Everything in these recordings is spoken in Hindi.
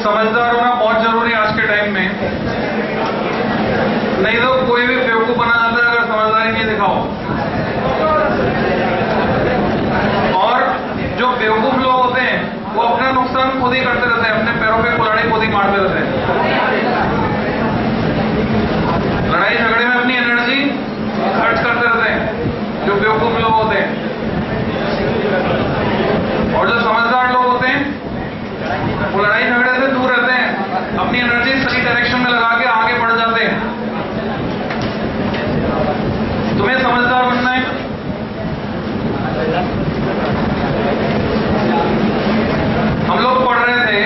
समझदार होना बहुत जरूरी है आज के टाइम में, नहीं तो कोई भी बेवकूफ बना जाता है अगर समझदारी नहीं दिखाओ। और जो बेवकूफ लोग होते हैं वो अपना नुकसान खुद ही करते रहते हैं, अपने पैरों पे कुल्हाड़ी खुद ही मारते रहते हैं। लड़ाई झगड़े में अपनी एनर्जी खर्च करते रहते हैं जो बेवकूफ लोग होते हैं। और जो समझदार लोग होते हैं वो लड़ाई झगड़े से दूर रहते हैं, अपनी एनर्जी सही डायरेक्शन में लगा के आगे बढ़ जाते हैं। तुम्हें समझदार बनना है। हम लोग पढ़ रहे थे,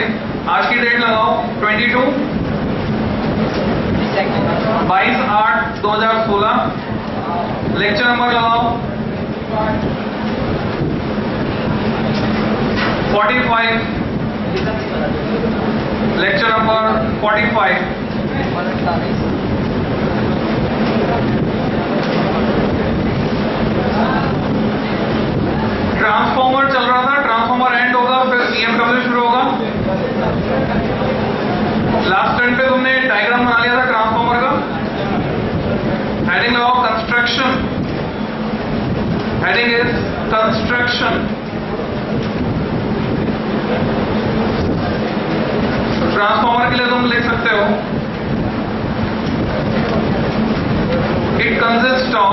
आज की डेट लगाओ 22/8/2016, लेक्चर नंबर लगाओ 45, लेक्चर नंबर 45। ट्रांसफॉर्मर चल रहा था, ट्रांसफॉर्मर एंड होगा, फिर ईएमडब्ल्यू शुरू होगा। लास्ट टर्न पे तुमने डायग्राम बना लिया था ट्रांसफॉर्मर का। हेडिंग लगाओ construction, heading is construction. Transformer के लिए तुम लिख सकते हो it consist of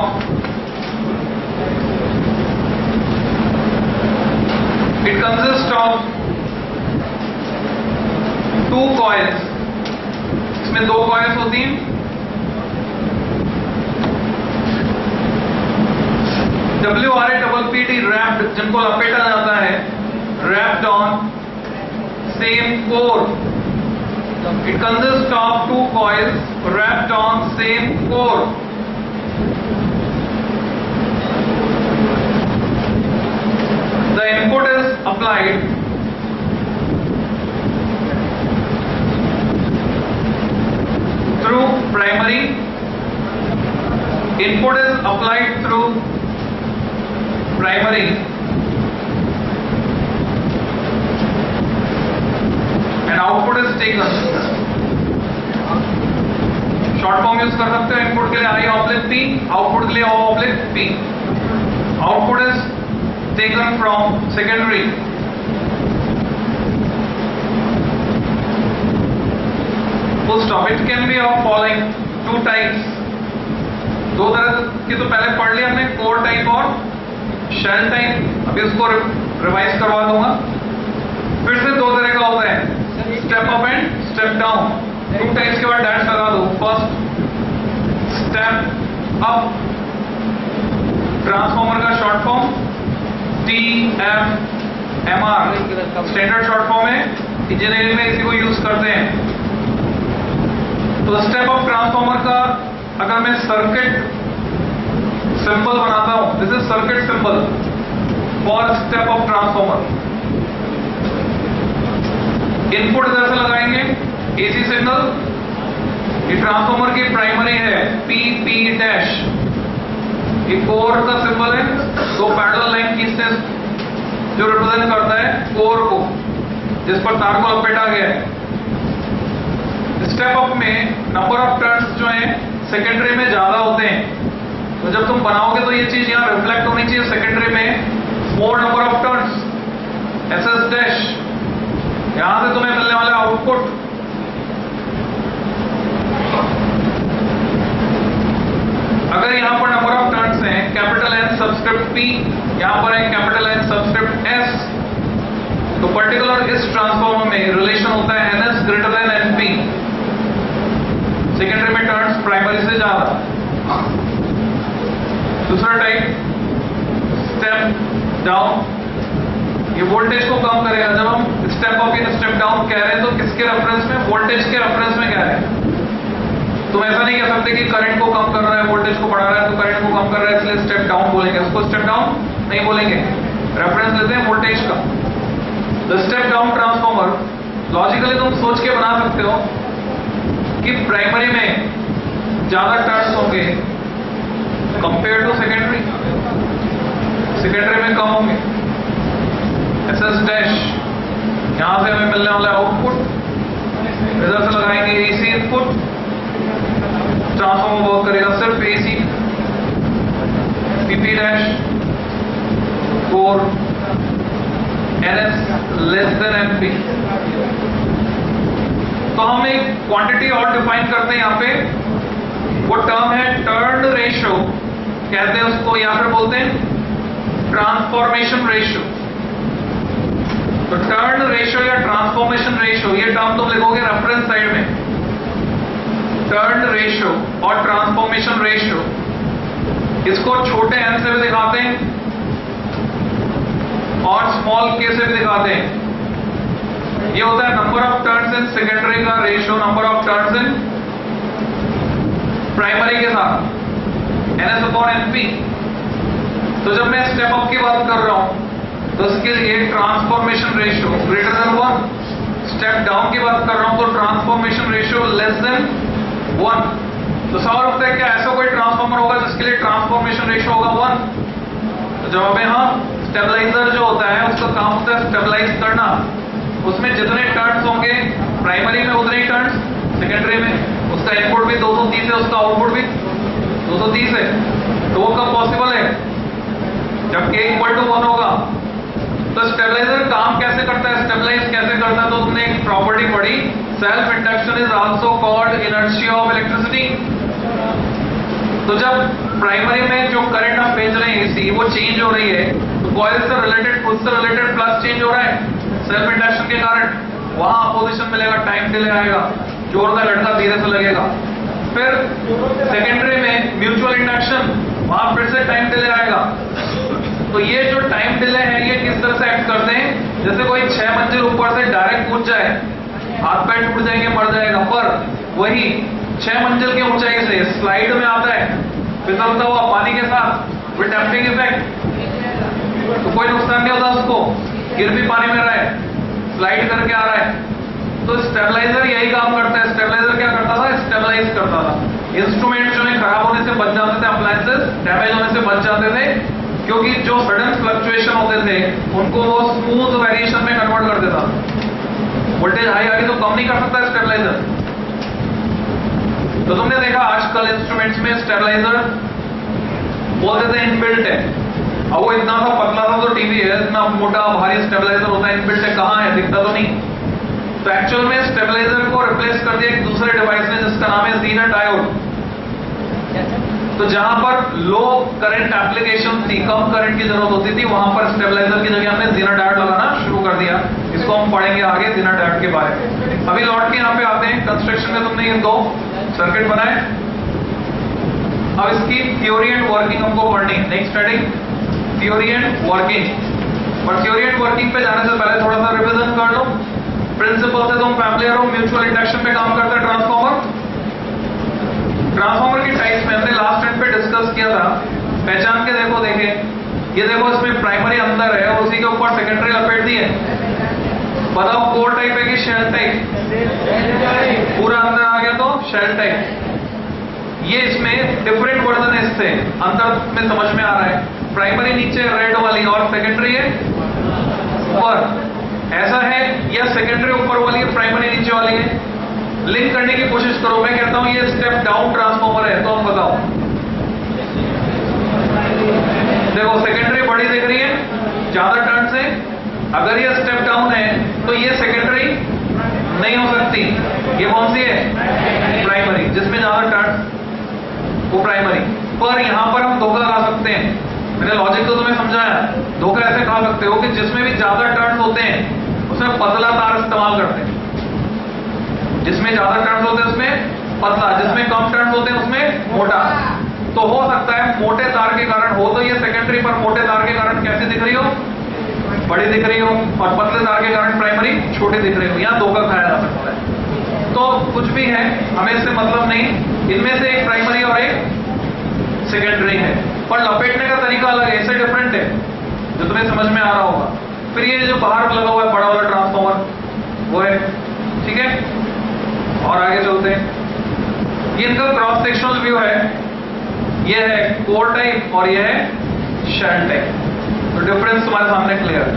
two coils. इसमें दो कॉइल्स होती हैं। WRAPPT रैप्ड, जिनको लपेटा जाता है, wrapped on same core. It consists of two coils wrapped on same core. The input is applied through primary. Input is applied through primary and output is taken. Short form use कर सकते हो इनपुट के लिए I/P, आउटपुट के लिए O/P. Output is taken from secondary. Full stop. It can be of following two types. दो तरह की तो पहले पढ़ लिया हमने, कोर टाइप और शेल टाइप। अभी उसको रिवाइज करवा दूंगा। फिर से दो तरह का होता है, step up and step down. Two types के बाद डैश लगा दो। फर्स्ट स्टेप अप, ट्रांसफॉर्मर का short form TFMR, standard short form है, इंजीनियरिंग में इसी को यूज करते हैं। तो स्टेप अप ट्रांसफॉर्मर का अगर मैं सर्किट सिंबल बनाता हूं, this is circuit symbol for step up transformer. Input इधर से लगाएंगे, एसी सिग्नल। ये ट्रांसफॉर्मर की प्राइमरी है PP डैश, ये कोर का सिंबल है। दो पैरेलल लाइन खींचते हैं जो रिप्रेजेंट करता है कोर को, जिस पर तार को लपेटा गया है। स्टेप अप में नंबर ऑफ टर्न्स जो है सेकेंडरी में ज्यादा होते हैं, तो जब तुम बनाओगे तो ये चीज यहाँ रिफ्लेक्ट होनी चाहिए। सेकेंडरी में मोर number of turns, SS dash. यहां से तुम्हें मिलने वाला आउटपुट अगर यहां पर नंबर ऑफ टर्न्स हैं कैपिटल N सबस्क्रिप्ट P, यहां पर है कैपिटल N सबस्क्रिप्ट S, तो पर्टिकुलर इस ट्रांसफॉर्मर में रिलेशन होता है NS greater than NP। Secondary में टर्न्स प्राइमरी से ज्यादा। दूसरा टाइप स्टेप डाउन, ये वोल्टेज को कम करेगा। जब हम स्टेप अप या स्टेप डाउन कह रहे हैं तो किसके रेफरेंस में? वोल्टेज के रेफरेंस में कह रहे हैं। तुम ऐसा नहीं कह सकते कि करंट को कम कर रहा है, वोल्टेज को बढ़ा रहा है, तो करंट को कम कर रहा है इसलिए स्टेप डाउन बोलेंगे, उसको स्टेप डाउन नहीं बोलेंगे। रेफरेंस लेते हैं वोल्टेज का। The step down transformer logically तुम सोच के बना सकते हो कि प्राइमरी में ज्यादा टर्न्स होंगे कंपेयर टू सेकेंडरी, सेकेंडरी में कम होंगे। SS डैश, यहां से हमें मिलने वाला आउटपुट इधर से लगाएंगे AC इनपुट, ट्रांसफार्मर वर्क करेगा सिर्फ AC, PP dash 4 NS less than MP। तो हम एक क्वांटिटी और डिफाइन करते हैं यहाँ पे, वो टर्म है टर्न रेशियो कहते हैं उसको, या फिर बोलते हैं ट्रांसफॉर्मेशन रेशियो। तो टर्न रेशियो या ट्रांसफॉर्मेशन रेशियो, ये टर्म तुम लिखोगे रेफरेंस साइड में, टर्न रेशियो और ट्रांसफॉर्मेशन रेशियो। इसको छोटे n से भी दिखाते हैं और स्मॉल k से भी दिखाते हैं। ये होता है number of turns in secondary का ratio number of turns in primary के साथ, NS/NP। तो जब मैं स्टेप अप की बात कर रहा हूं तो इसके लिए transformation ratio greater than 1, step down की बात कर रहा हूं तो ट्रांसफॉर्मेशन रेशियो लेस देन 1। तो सवाल उठता है क्या ऐसा कोई ट्रांसफॉर्मर होगा जिसके लिए ट्रांसफॉर्मेशन रेशियो होगा 1? तो जवाब है हाँ। स्टेबलाइजर जो होता है उसका काम होता है स्टेबलाइज करना, उसमें जितने टर्न्स होंगे प्राइमरी में उतने ही टर्न्स सेकेंडरी में। उसका इनपुट भी 230 है, उसका आउटपुट भी 230 है। तो वो कब पॉसिबल है? जब k = 1 होगा। तो स्टेबलाइजर काम कैसे करता है, स्टेबलाइज कैसे करता है? तो तुमने एक प्रॉपर्टी पढ़ी, self induction is also called inertia of electricity. तो जब प्राइमरी में जो करंट हम भेज रहे हैं AC वो चेंज हो रही है, तो कॉइल से रिलेटेड, खुद से रिलेटेड फ्लक्स चेंज हो रहा है सेल्फ इंडक्शन के कारण, वहां अपोजिशन मिलेगा, टाइम डिले आएगा, जोर का लटका धीरे से लगेगा। फिर सेकेंडरी में म्यूचुअल इंडक्शन, वहां फिर से टाइम डिले आएगा। तो ये जो टाइम डिले है ये किस तरह से एक्ट करते हैं? जैसे कोई 6 मंजिल ऊपर से डायरेक्ट कूद जाए, हाथ पैर टूट जाएंगे, मर जाएगा। पर वही 6 मंजिल की ऊंचाई से स्लाइड में आता है फिसलता हुआ पानी के साथ विद डैम्पिंग इफेक्ट, तो कोई नुकसान नहीं होता उसको, गिर भी पानी में रहा है, स्लाइड करके आ रहा है। तो स्टेबलाइजर यही काम करता है। स्टेबलाइजर क्या करता था? स्टेबलाइज करता था। इंस्ट्रूमेंट जो है खराब होने से बच जाते थे, अप्लायंसेस डैमेज होने से बच जाते थे, क्योंकि जो सडन फ्लक्चुएशन होते थे उनको वो स्मूथ वेरिएशन में कन्वर्ट कर देता। वोल्टेज हाई आगे तो कम नहीं कर सकता स्टेबलाइजर। तो तुमने देखा आजकल इंस्ट्रूमेंट्स में स्टेबलाइजर बोलते थे इनबिल्ट है, अब वो इतना सा पतला सा तो टीवी है, इतना मोटा भारी स्टेबलाइजर होता है, इनबिल्ट है, कहाँ है? दिखता तो नहीं। तो एक्चुअल में स्टेबलाइजर को रिप्लेस कर दिया एक दूसरे डिवाइस में जिसका नाम है ज़ीनर डायोड। तो जहां पर लो करंट एप्लीकेशन थी, कम करंट की जरूरत होती थी, वहां पर स्टेबलाइजर की जगह हमने ज़ीनर डायोड लगाना शुरू कर दिया। इसको हम पढ़ेंगे आगे ज़ीनर डायोड के बारे में। अभी लौट के यहाँ पे आते हैं, कंस्ट्रक्शन में तुमने ये 2 सर्किट बनाए, अब इसकी थ्योरी एंड वर्किंग हमको पढ़नी है। Next study theory and working. पर थ्योरी एंड वर्किंग पे जाने से पहले थोड़ा सा रिविजन कर लो। प्रिंसिपल से तुम फैमिलियर हो, म्यूचुअल इंडक्शन पे काम करता है ट्रांसफॉर्मर। ट्रांसफॉर्मर की टाइप्स में हमने लास्ट टाइम पे डिस्कस किया था, पहचान के देखो। देखे ये देखो, इसमें प्राइमरी अंदर है और उसी के ऊपर सेकेंडरी लपेट दी है। बताओ कोर टाइप है कि शेल टाइप? पूरा अंदर आ गया तो शेल टाइप। ये इसमें डिफरेंट वर्जन है, इससे अंदर में समझ में आ रहा है। प्राइमरी नीचे रेड वाली और सेकेंडरी है ऊपर, ऐसा है? या सेकेंडरी ऊपर वाली है, प्राइमरी नीचे वाली है? लिंक करने की कोशिश करो। मैं कहता हूं ये स्टेप डाउन ट्रांसफॉर्मर है, तो हम बताओ। देखो सेकेंडरी बड़ी दिख रही है, ज्यादा टर्न से। अगर ये स्टेप डाउन है तो ये सेकेंडरी नहीं हो सकती। ये कौन सी है? प्राइमरी, जिसमें ज्यादा टर्न वो प्राइमरी। पर यहां पर हम धोखा खा सकते हैं। मैंने लॉजिक तो तुम्हें समझाया। धोखा ऐसे खा सकते हो कि जिसमें भी ज्यादा टर्न होते हैं उसमें पतला तार इस्तेमाल करते हैं। जिसमें ज्यादा टर्न्स होते हैं उसमें पतला, जिसमें कम टर्न्स होते हैं उसमें मोटा। तो हो सकता है मोटे तार के कारण हो तो ये सेकेंडरी, पर मोटे तार के कारण कैसी दिख रही हो? बड़ी दिख रही हो, और पतले तार के कारण प्राइमरी छोटी दिख रही हो। यहाँ धोखा खाया जा सकता है। तो कुछ भी है, हमें इससे मतलब नहीं। इनमें से एक प्राइमरी और एक सेकेंडरी है, पर लपेटने का तरीका अलग है, इससे डिफरेंट है, जो तुम्हें समझ में आ रहा होगा। फिर ये जो बाहर लगा हुआ है बड़ा वाला ट्रांसफॉर्मर वो है, ठीक है। और आगे चलते हैं। ये इनका क्रॉस सेक्शनल व्यू है। ये है कोर टाइप और ये है शेल टाइप। तो डिफरेंस तुम्हारे सामने क्लियर है।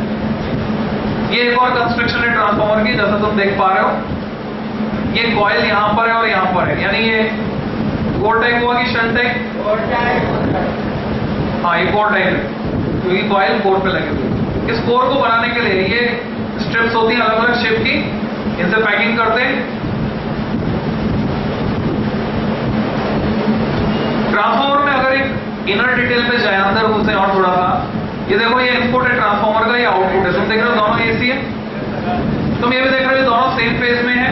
ये एक और कंस्ट्रक्शन है ट्रांसफॉर्मर की, जैसा तुम देख पा रहे हो। ये कॉइल यहाँ पर है और यहाँ पर है, यानी ये कोर टाइप हुआ कि शंट टाइप? हाँ, ये कोर टाइप है क्योंकि कॉइल कोर पे लगे हुए। इस कोर को बनाने के लिए ये स्ट्रिप्स होती हैं अलग अलग शेप की, इनसे पैकिंग करते हैं। ट्रांसफॉर्मर में अगर एक इनर डिटेल पे जाए, अंदर घुसे और थोड़ा सा, ये देखो ये इनपुट है ट्रांसफॉर्मर का, ये आउटपुट है। तुम देख रहे हो दोनों एसी है, तुम ये भी देख रहे हो दोनों सेम फेज में है।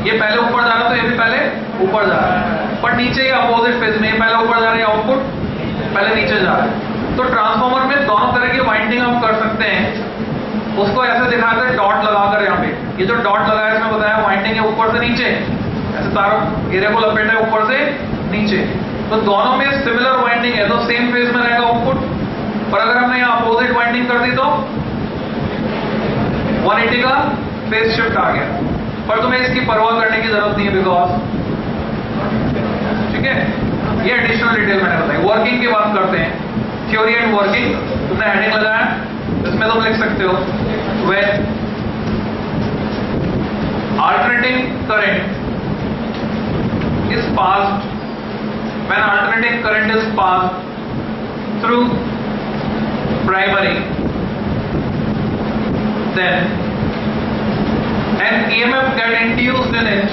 ये पहले ऊपर जा रहा है तो ये भी पहले ऊपर जा रहा है, पर नीचे ये अपोजिट फेज में, ये पहले ऊपर जा रहा है, आउटपुट पहले नीचे जा रहा है। तो ट्रांसफॉर्मर में दोनों तरह की वाइंडिंग हम कर सकते हैं। उसको ऐसे दिखाते हैं डॉट लगाकर, यहाँ पे ये जो डॉट लगा है इसमें बताया वाइंडिंग है ऊपर से नीचे, ऐसे तारों एरिया को लपेटा है ऊपर से नीचे। तो दोनों में सिमिलर वाइंडिंग है तो सेम फेज में रहेगा आउटपुट। पर अगर हमने यहाँ अपोजिट वाइंडिंग कर दी तो 180 का फेज शिफ्ट आ गया। पर तुम्हें इसकी परवाह करने की जरूरत नहीं है, बिकॉज ठीक है, ये एडिशनल डिटेल मैंने बताई। वर्किंग की बात करते हैं, थ्योरी एंड वर्किंग। तुमने हेडिंग लगाया, इसमें तुम लिख सकते हो when alternating current is passed, when alternating current is passed through primary, then an EMF get induced in it,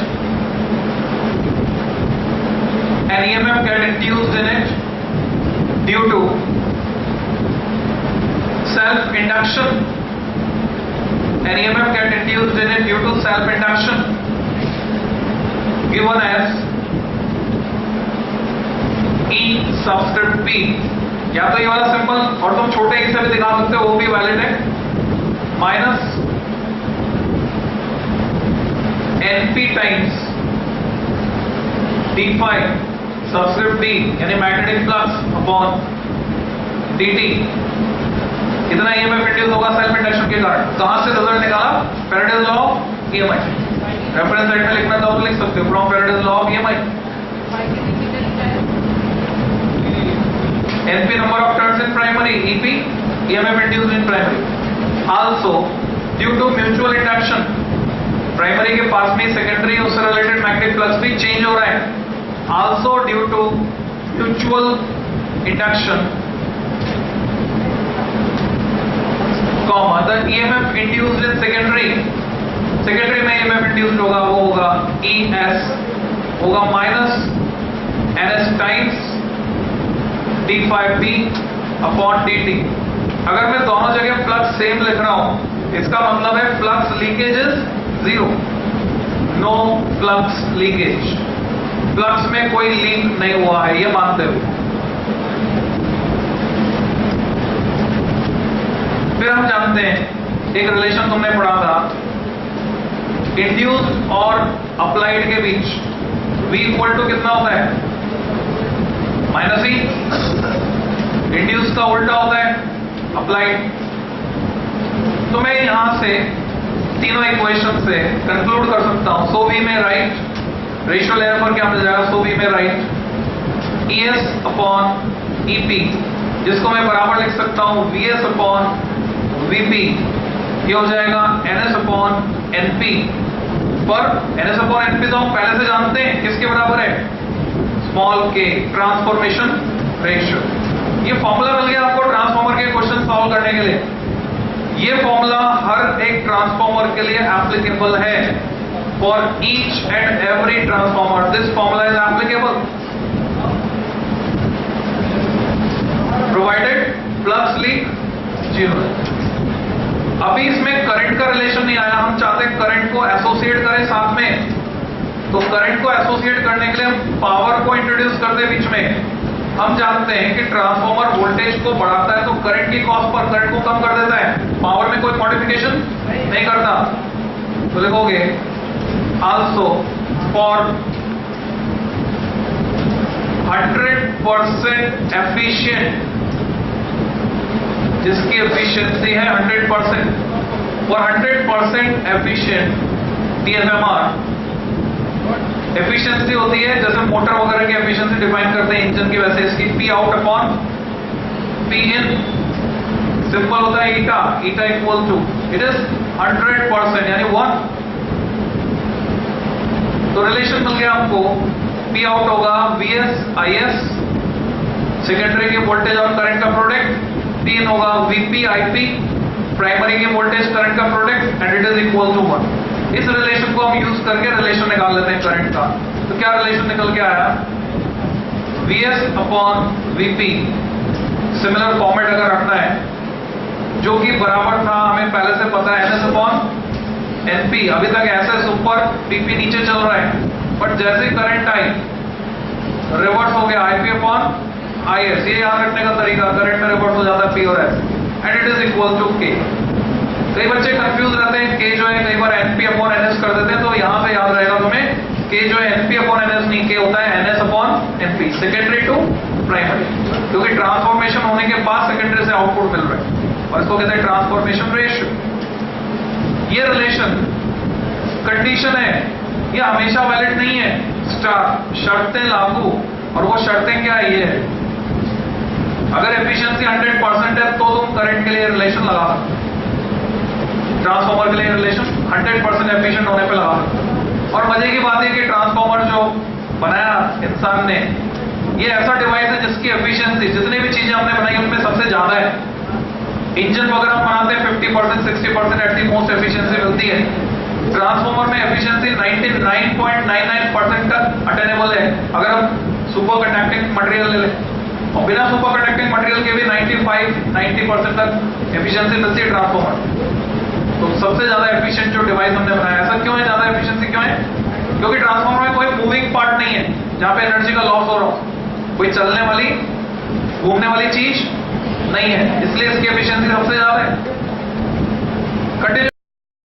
due to self-induction. An EMF get induced in it due to self-induction, given as E subscript P। या तो ये वाला सिंपल, और तुम छोटे ई से भी दिखा सकते हो, वो भी वैलिड है, minus NP times d5 subscript D यानी मैग्नेटिक फ्लक्स अपॉन dt। कितना EMF इंड्यूस होगा सेल्फ इंडक्शन के कारण। कहां से रिजल्ट निकाला? Faraday's law of EMI। Reference side में लिखना चाहो तो लिख सकते हो, from Faraday's law of EMI। NP number of turns in primary, EP EMF induced in primary, also due to mutual induction। Primary के पास में सेकेंडरी उससे रिलेटेड मैग्नेटिक फ्लक्स भी चेंज हो रहा है, also due to mutual induction, comma the EMF induced in secondary में EMF induced होगा, वो होगा ES होगा minus NS times d5p upon dt। अगर मैं दोनों जगह फ्लक्स सेम लिख रहा हूं, इसका मतलब है flux leakage is 0, no flux leakage, flux में कोई लीक नहीं हुआ है, ये मानते हुए। फिर हम जानते हैं एक रिलेशन तुमने पढ़ा था इंड्यूस्ड और अप्लाइड के बीच, V इक्वल टू कितना होता है? Minus E। इंड्यूस का उल्टा होता है अप्लाइड। तो मैं यहां से तीनों इक्वेशन से कंक्लूड कर सकता हूं, सो वी में राइट रेशियो लेयर पर क्या मिल जाएगा, सो वी में राइट ES अपॉन EP, जिसको मैं बराबर लिख सकता हूं VS अपॉन VP। ये हो जाएगा NS अपॉन NP, पर NS अपॉन NP तो हम पहले से जानते हैं किसके बराबर है, स्मॉल k, ट्रांसफॉर्मेशन रेशियो। ये फॉर्मूला मिल गया आपको ट्रांसफॉर्मर के क्वेश्चन सॉल्व करने के लिए। ये फॉर्मूला हर एक ट्रांसफॉर्मर के लिए एप्लीकेबल है, for each and every transformer this formula is applicable, provided flux leak 0। अभी इसमें करंट का रिलेशन नहीं आया, हम चाहते हैं करंट को एसोसिएट करें साथ में। तो करंट को एसोसिएट करने के लिए हम पावर को इंट्रोड्यूस करते हैं बीच में। हम जानते हैं कि ट्रांसफॉर्मर वोल्टेज को बढ़ाता है तो करंट की कॉस्ट पर करंट को कम कर देता है, पावर में कोई मॉडिफिकेशन नहीं करता। तो लिखोगे आल्सो फॉर 100% एफिशिएंट, जिसकी एफिशिएंसी है 100%, फॉर 100% एफिशिएंट TFMR। एफिशिएंसी होती है जैसे मोटर वगैरह की एफिशिएंसी डिफाइन करते हैं इंजन की, वैसे इसकी P out upon P in simple होता है eta equal to it is 100% यानी 1। तो रिलेशन मिल गया हमको, पी आउट होगा VS IS, सेकेंडरी के वोल्टेज और करंट का प्रोडक्ट, 3 होगा VP IP, प्राइमरी के वोल्टेज करंट का product, and it is equal to 1। इस रिलेशन को हम यूज करके रिलेशन निकाल लेते हैं करंट का। तो क्या रिलेशन निकल के आया, VS upon VP, similar format अगर रखना है, जो कि बराबर था, हमें पहले से पता है NS अपॉन NP। अभी तक SS ऊपर PP नीचे चल रहा है, बट जैसे करंट आई रिवर्स हो गया IP अपॉन IS। ये याद रखने का तरीका, करंट में रिवर्स हो जाता है P और S, and it is equal to K। कई बच्चे कंफ्यूज रहते हैं, K जो है कई बार NP अपॉन NS कर देते हैं, तो यहां से याद रहेगा तुम्हें K जो है NP अपॉन NS नहीं, K होता है NS upon NP, secondary to primary, क्योंकि ट्रांसफॉर्मेशन होने के बाद सेकेंडरी से आउटपुट मिल रहा है, और इसको कहते हैं ट्रांसफॉर्मेशन रेशियो। ये रिलेशन कंडीशन है, ये हमेशा वैलिड नहीं है। स्टार शर्तें लागू, और वो शर्तें क्या है, ये है अगर एफिशिएंसी 100% है तो तुम करंट के लिए रिलेशन लगा सकते हो, ट्रांसफॉर्मर के लिए रिलेशन 100% एफिशिएंट होने पे लगा सकते हो। और मजे की बात है कि ट्रांसफॉर्मर जो बनाया इंसान ने, ये ऐसा डिवाइस है जिसकी एफिशिएंसी, जितनी भी चीजें हमने बनाई उनमें सबसे ज्यादा है। इंजन वगैरह बनाते हैं 50% 60% एट दी मोस्ट एफिशिएंसी मिलती है। ट्रांसफॉर्मर में एफिशिएंसी 99.99% तक अटेनेबल है, अगर हम सुपर कंडक्टिंग मटेरियल ले लें, और बिना सुपर कंडक्टिंग मटेरियल के भी 95-90% तक एफिशिएंसी मिलती है ट्रांसफॉर्मर। तो सबसे ज्यादा एफिशिएंट जो डिवाइस हमने बनाया, ऐसा क्यों है, ज्यादा एफिशिएंसी क्यों है, क्योंकि ट्रांसफॉर्मर में कोई मूविंग पार्ट नहीं है जहां पे एनर्जी का लॉस हो रहा हो, कोई चलने वाली घूमने वाली चीज नहीं है, इसलिए इसकी एफिशिएंसी सबसे ज्यादा है। कंटिन्यू